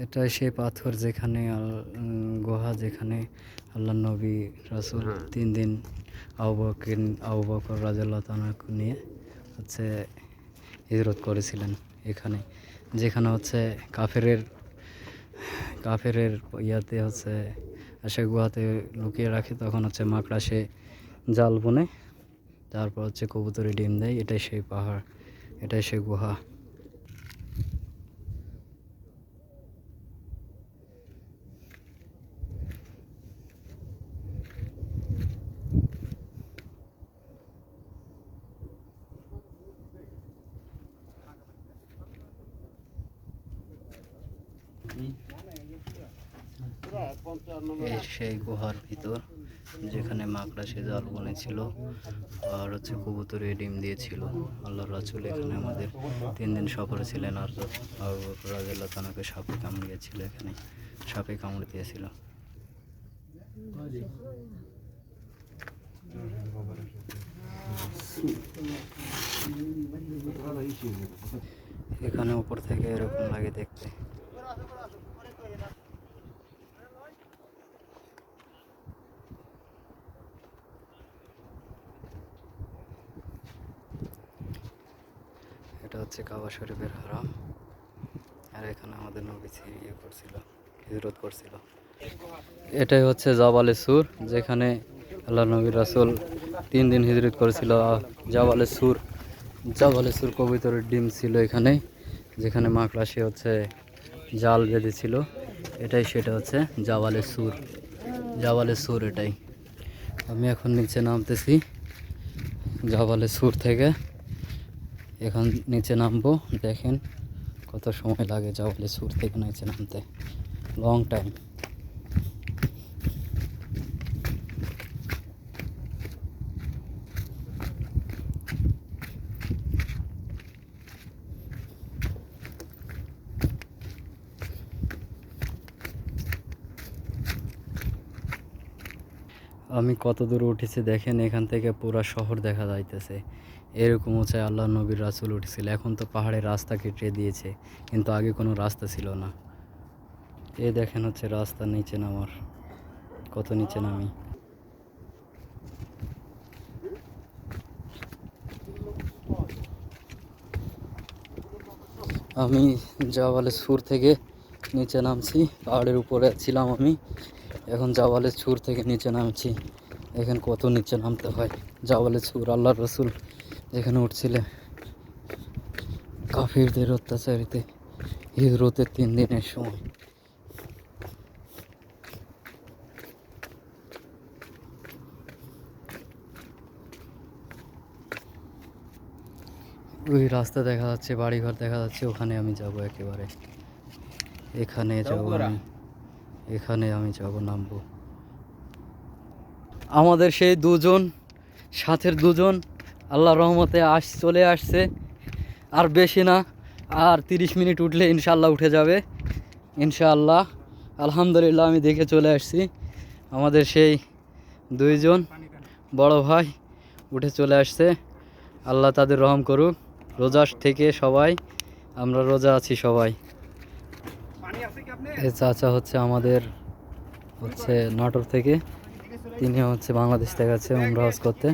এটা সেই পাথর যেখানে গুহা যেখানে আল্লাহ নবী রাসূল 3 দিন আবু বকর রাদিয়াল্লাহু তাআলা নিয়ে হচ্ছে হিজরত করেছিলেন এখানে, যেখানে হচ্ছে কাফেরের ইয়াতে হচ্ছে সে গুহাতে লুকিয়ে রাখে। তখন হচ্ছে মাকড়াসে জাল বুনে তারপর হচ্ছে কবুতরে ডিম দেয়। এটাই সেই পাহাড়, এটাই সেই গুহা। এই সেই গুহার ভিতর যেখানে মাকড়াসে জাল বুনেছিল আর হচ্ছে কবুতরে ডিম দিয়েছিল। আল্লাহ রাসূল এখানে আমাদের 3 দিন সফরে ছিলেন। আর আবু বকর রাদিয়াল্লাহু তাআলাকে সাপে কামড়িয়েছিল, এখানে সাপে কামড় দিয়েছিল। এখানে উপর থেকে এরকম লাগে দেখতে। এটা হচ্ছে কাবা শরীফের হারাম, আর এখানে আমাদের নবী হিজরত করছিল। এটাই হচ্ছে জাবালে সুর, যেখানে আল্লাহ নবী রাসূল 3 দিন হিজরত করেছিল। জাবালে সুর কবুতরের ডিম ছিল এখানে, যেখানে মাকড়াসে হচ্ছে জাল বেঁধেছিল। সেটা হচ্ছে জাবালে সুর এটাই। আমি এখন নিচে নামতেছি জাবালে সুর থেকে। এখন নিচে নামবো, দেখেন কত সময় লাগে জাবালে সুর থেকে নিচে নামতে, লং টাইম। আমি কত দূর উঠেছি দেখেন, এখান থেকে পুরো শহর দেখা যাইতেছে। এরকম হচ্ছে আল্লাহ নবীর রাসূল উঠেছিল। এখন তো পাহাড়ের রাস্তা কেটে দিয়েছে, কিন্তু আগে কোনো রাস্তা ছিল না। দেখেন হচ্ছে রাস্তা নিচে নামার, কত নিচে নামি। আমি জাবালে সুর থেকে নিচে নামছি, পাহাড়ের উপরে ছিলাম আমি, এখন জাবালে সুর থেকে নিচে নামছি। এখানে কত নিচে নামতে হয়। জাবালে সুর আল্লাহ রাসূল এখানে উঠছিলেন কাফিরদের অত্যাচারিতে হিজরতের 3 দিনের সময়। ওই রাস্তা দেখা যাচ্ছে, বাড়িঘর দেখা যাচ্ছে, ওখানে আমি যাব একেবারে। এখানে আমি যাব, নামবো। আমাদের সেই সাথের দুজন আল্লাহর রহমতে চলে আসছে। আর বেশি না, আর 30 মিনিট উঠলে ইনশাআল্লাহ উঠে যাবে ইনশাআল্লাহ। আলহামদুলিল্লাহ, আমি দেখে চলে আসছি। আমাদের সেই 2 বড় ভাই উঠে চলে আসছে। আল্লাহ তাদের রহম করুক। রোজা থেকে সবাই, আমরা রোজা আছি সবাই। এই চাচা হচ্ছে আমাদের নাটোর থেকে, তিনি হচ্ছে বাংলাদেশ থেকে আছে উমরা হজ করতে।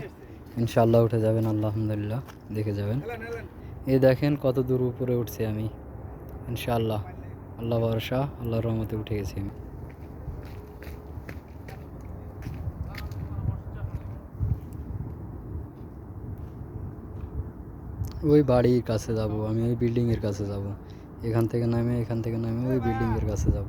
ইনশাআল্লাহ উঠে যাবেন, আলহামদুলিল্লাহ, দেখে যাবেন। দেখেন কত দূর উপরে উঠছি আমি, ইনশাআল্লাহ। আল্লাহ ভরসা, আল্লাহর রহমতে উঠে গেছি আমি। ওই বাড়ির কাছে যাব আমি, ওই বিল্ডিংয়ের কাছে যাব। এখান থেকে নামে ওই বিল্ডিংয়ের কাছে যাব।